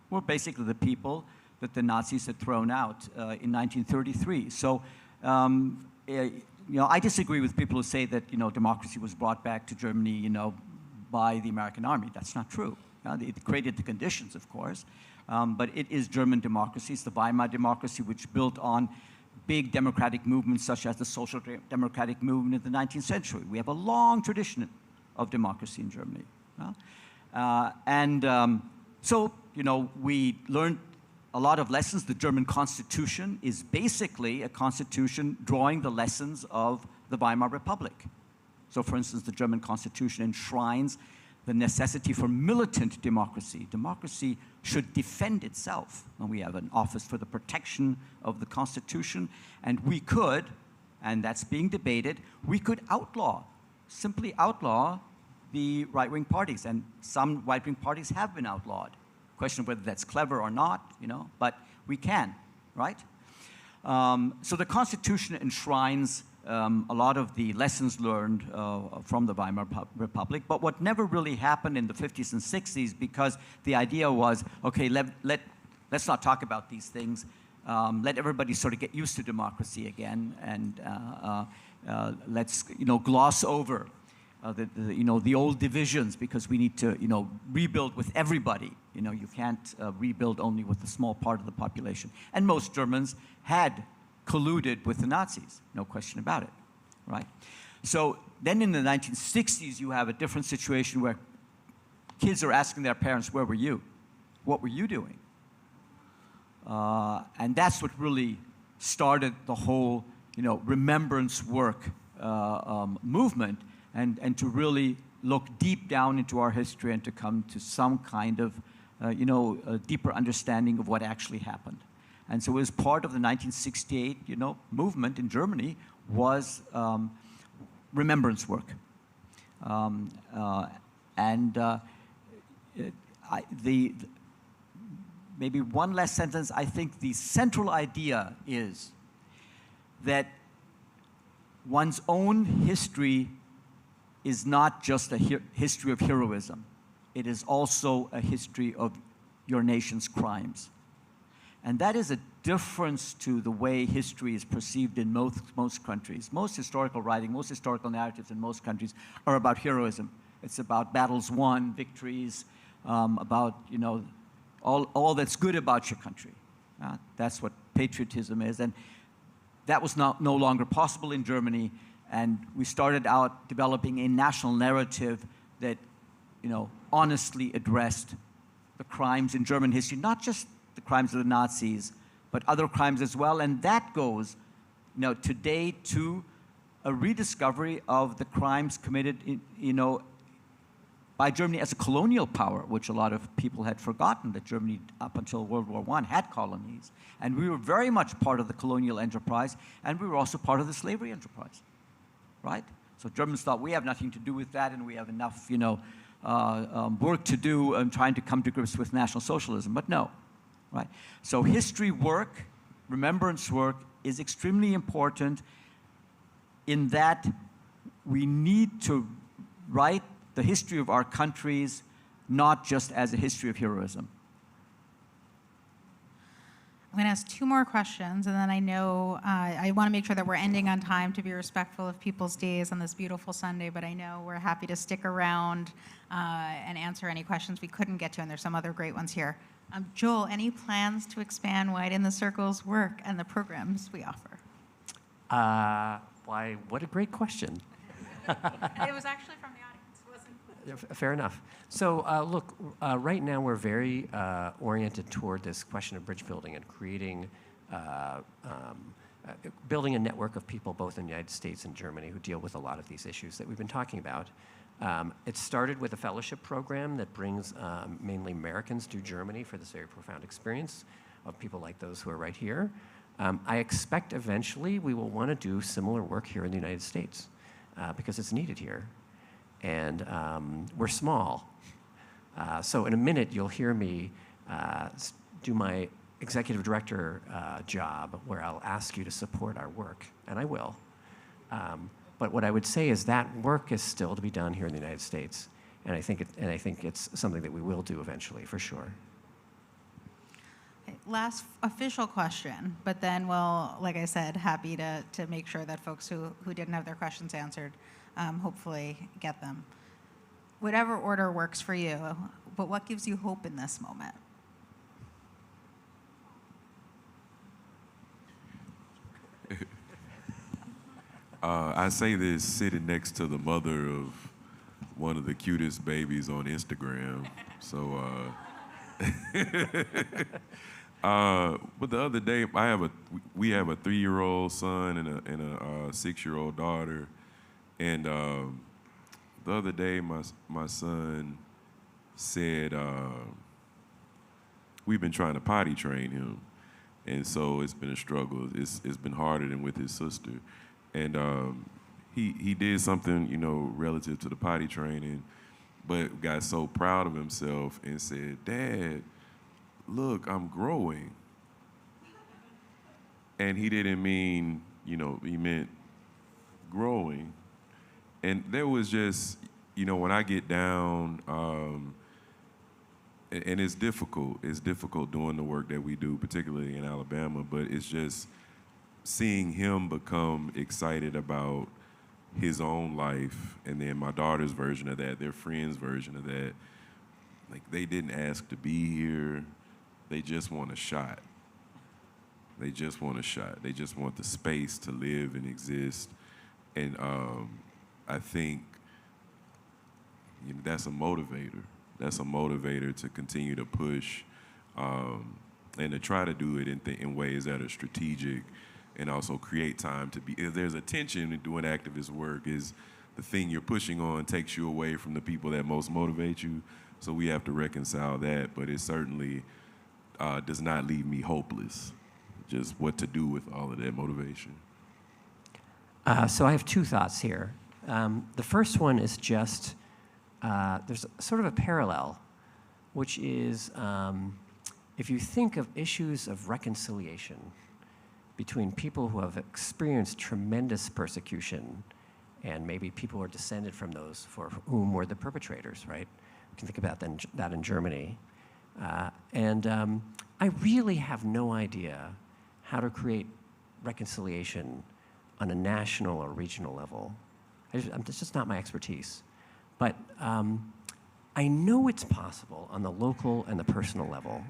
Speaker 5: were basically the people that the Nazis had thrown out in 1933. So, I disagree with people who say that, democracy was brought back to Germany, by the American army. That's not true. It created the conditions, of course, but it is German democracy. It's the Weimar democracy, which built on big democratic movements such as the social democratic movement in the 19th century. We have a long tradition of democracy in Germany. So, we learned a lot of lessons. The German Constitution is basically a constitution drawing the lessons of the Weimar Republic. So, for instance, the German Constitution enshrines the necessity for militant democracy. Democracy should defend itself. And we have an office for the protection of the Constitution, and we could, and that's being debated, we could simply outlaw the right-wing parties, and some right-wing parties have been outlawed. Question of whether that's clever or not, but we can, right? So the Constitution enshrines a lot of the lessons learned from the Weimar Republic, but what never really happened in the 50s and 60s, because the idea was, okay, let's not talk about these things. Let everybody sort of get used to democracy again, and let's gloss over the old divisions, because we need to rebuild with everybody. You can't rebuild only with a small part of the population. And most Germans had colluded with the Nazis, no question about it, right? So then in the 1960s, you have a different situation where kids are asking their parents, where were you? What were you doing? And that's what really started the whole, remembrance work movement, and to really look deep down into our history and to come to some kind of, a deeper understanding of what actually happened. And so as part of the 1968, movement in Germany was remembrance work. Maybe one last sentence, I think the central idea is that one's own history is not just a history of heroism. It is also a history of your nation's crimes. And that is a difference to the way history is perceived in most countries. Most historical writing, most historical narratives in most countries are about heroism. It's about battles won, victories, about all that's good about your country. That's what patriotism is, and that was no longer possible in Germany. And we started out developing a national narrative that, honestly addressed the crimes in German history, not just the crimes of the Nazis, but other crimes as well. And that goes, today to a rediscovery of the crimes committed, by Germany as a colonial power, which a lot of people had forgotten that Germany, up until World War I, had colonies. And we were very much part of the colonial enterprise, and we were also part of the slavery enterprise, right? So Germans thought, we have nothing to do with that, and we have enough, work to do in trying to come to grips with National Socialism. But no, right? So history work, remembrance work, is extremely important in that we need to write the history of our countries not just as a history of heroism.
Speaker 3: I'm going to ask two more questions, and then I know I want to make sure that we're ending on time to be respectful of people's days on this beautiful Sunday, but I know we're happy to stick around and answer any questions we couldn't get to, and there's some other great ones here. Joel, any plans to expand Widen the Circle's work and the programs we offer?
Speaker 2: Why, what a great question.
Speaker 3: It was actually from the audience, wasn't it?
Speaker 2: Fair enough. So look, right now we're very oriented toward this question of bridge building and creating building a network of people both in the United States and Germany who deal with a lot of these issues that we've been talking about. It started with a fellowship program that brings mainly Americans to Germany for this very profound experience of people like those who are right here. I expect eventually we will want to do similar work here in the United States because it's needed here. And we're small. So in a minute, you'll hear me do my executive director job where I'll ask you to support our work, and I will. But what I would say is that work is still to be done here in the United States, and I think it's something that we will do eventually, for sure.
Speaker 3: Okay, last official question, but then we'll, like I said, happy to make sure that folks who didn't have their questions answered hopefully get them. Whatever order works for you, but what gives you hope in this moment?
Speaker 4: I say this sitting next to the mother of one of the cutest babies on Instagram. So, but the other day, we have a 3-year-old son and a 6-year-old daughter, and the other day my son said we've been trying to potty train him, and so it's been a struggle. It's been harder than with his sister. And he did something, relative to the potty training, but got so proud of himself and said, "Dad, look, I'm growing." And he didn't mean, he meant growing. And there was just, when I get down, and it's difficult doing the work that we do, particularly in Alabama, but it's just seeing him become excited about his own life, and then my daughter's version of that, their friend's version of that. Like, they didn't ask to be here. They just want a shot. They just want a shot. They just want the space to live and exist. And I think that's a motivator. That's a motivator to continue to push and to try to do it in ways that are strategic, and also create time to be. If there's a tension in doing activist work, is the thing you're pushing on takes you away from the people that most motivate you. So we have to reconcile that, but it certainly does not leave me hopeless, just what to do with all of that motivation.
Speaker 2: So I have 2 thoughts here. The first one is just, there's sort of a parallel, which is if you think of issues of reconciliation between people who have experienced tremendous persecution and maybe people who are descended from those for whom were the perpetrators, right? You can think about that in Germany. I really have no idea how to create reconciliation on a national or regional level. It's just not my expertise. But I know it's possible on the local and the personal level.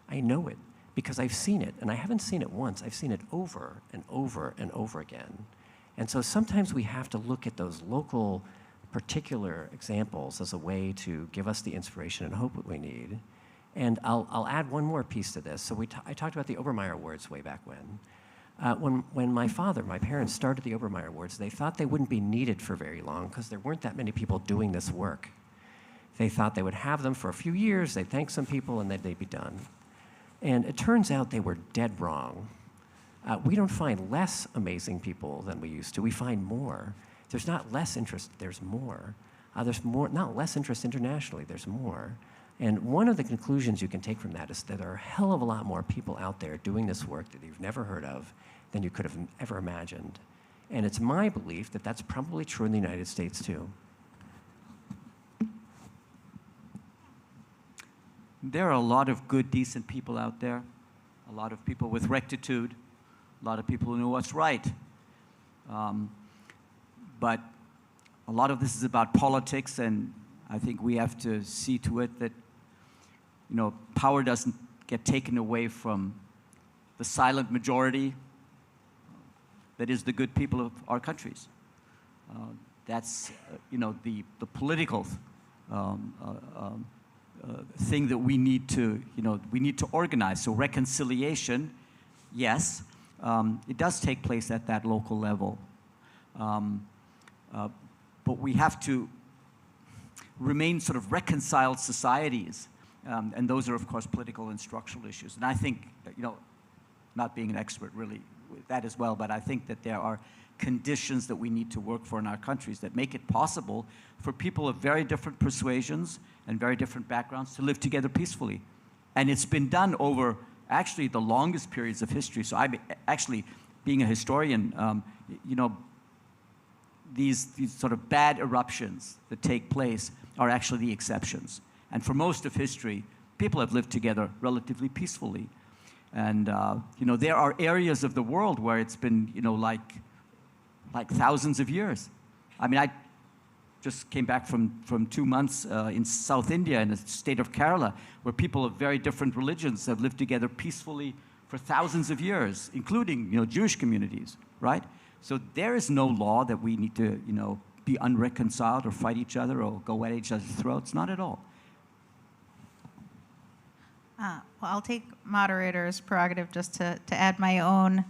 Speaker 2: I know it because I've seen it, and I haven't seen it once. I've seen it over and over and over again. And so sometimes we have to look at those local particular examples as a way to give us the inspiration and hope that we need. And I'll add one more piece to this. So I talked about the Obermayer Awards way back when. When my parents started the Obermayer Awards, they thought they wouldn't be needed for very long because there weren't that many people doing this work. They thought they would have them for a few years, they'd thank some people, and then they'd be done. And it turns out they were dead wrong. We don't find less amazing people than we used to. We find more. There's not less interest, there's more. There's more, not less interest internationally, there's more. And one of the conclusions you can take from that is that there are a hell of a lot more people out there doing this work that you've never heard of than you could have ever imagined. And it's my belief that that's probably true in the United States too.
Speaker 5: There are a lot of good, decent people out there, a lot of people with rectitude, a lot of people who know what's right. But a lot of this is about politics, and I think we have to see to it that, power doesn't get taken away from the silent majority that is the good people of our countries. That's, the political thing that we need to organize. So reconciliation, yes, it does take place at that local level. But we have to remain sort of reconciled societies. And those are, of course, political and structural issues. And I think, not being an expert really with that as well, but I think that there are conditions that we need to work for in our countries that make it possible for people of very different persuasions and very different backgrounds to live together peacefully. And it's been done over actually the longest periods of history. So I actually, being a historian, these sort of bad eruptions that take place are actually the exceptions. And for most of history, people have lived together relatively peacefully. And there are areas of the world where it's been like thousands of years. I mean, I just came back from 2 months in South India in the state of Kerala, where people of very different religions have lived together peacefully for thousands of years, including Jewish communities, right? So there is no law that we need to be unreconciled or fight each other or go at each other's throats, not at all.
Speaker 3: Well, I'll take moderator's prerogative just to add my own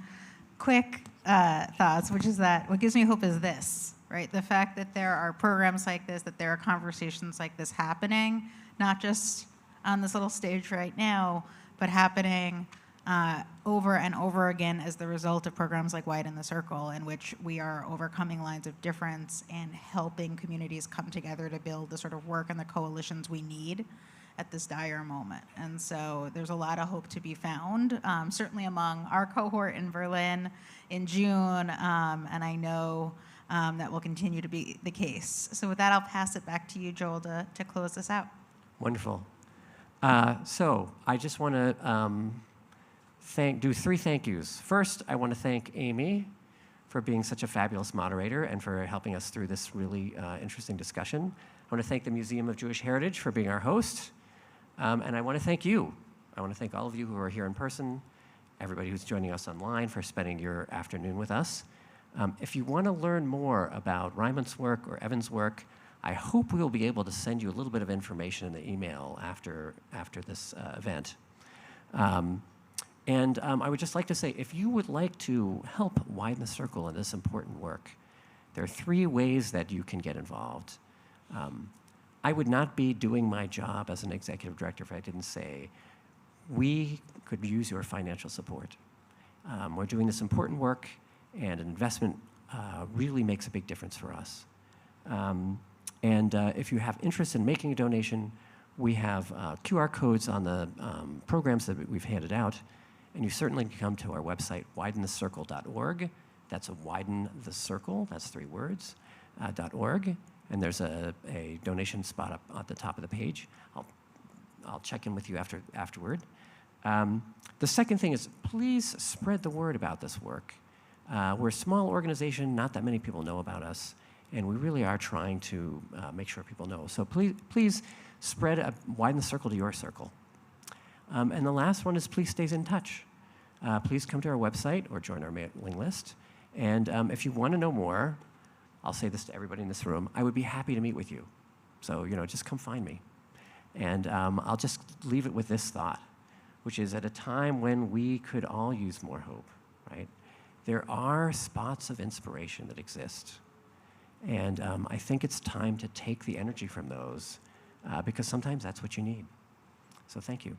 Speaker 3: quick thoughts, which is that what gives me hope is this, right? The fact that there are programs like this, that there are conversations like this happening, not just on this little stage right now, but happening over and over again as the result of programs like Widen the Circle, in which we are overcoming lines of difference and helping communities come together to build the sort of work and the coalitions we need at this dire moment. And so there's a lot of hope to be found, certainly among our cohort in Berlin in June, and I know that will continue to be the case. So with that, I'll pass it back to you, Joel, to close this out.
Speaker 2: Wonderful. So I just want to do 3 thank yous. First, I want to thank Amy for being such a fabulous moderator and for helping us through this really interesting discussion. I want to thank the Museum of Jewish Heritage for being our host. And I want to thank you. I want to thank all of you who are here in person, everybody who's joining us online for spending your afternoon with us. If you want to learn more about Raimund's work or Evan's work, I hope we'll be able to send you a little bit of information in the email after this event. And I would just like to say, if you would like to help widen the circle in this important work, there are 3 ways that you can get involved. I would not be doing my job as an executive director if I didn't say, we could use your financial support. We're doing this important work, and an investment really makes a big difference for us. And if you have interest in making a donation, we have QR codes on the programs that we've handed out, and you certainly can come to our website, widenthecircle.org. That's a widen the circle, that's 3 words, .org. And there's a donation spot up at the top of the page. I'll check in with you afterward. The second thing is, please spread the word about this work. We're a small organization, not that many people know about us, and we really are trying to make sure people know. So please spread Widen the Circle to your circle. And the last one is, please stay in touch. Please come to our website or join our mailing list. And if you want to know more, I'll say this to everybody in this room, I would be happy to meet with you. So, just come find me. And I'll just leave it with this thought, which is, at a time when we could all use more hope, right? There are spots of inspiration that exist. And I think it's time to take the energy from those, because sometimes that's what you need. So thank you.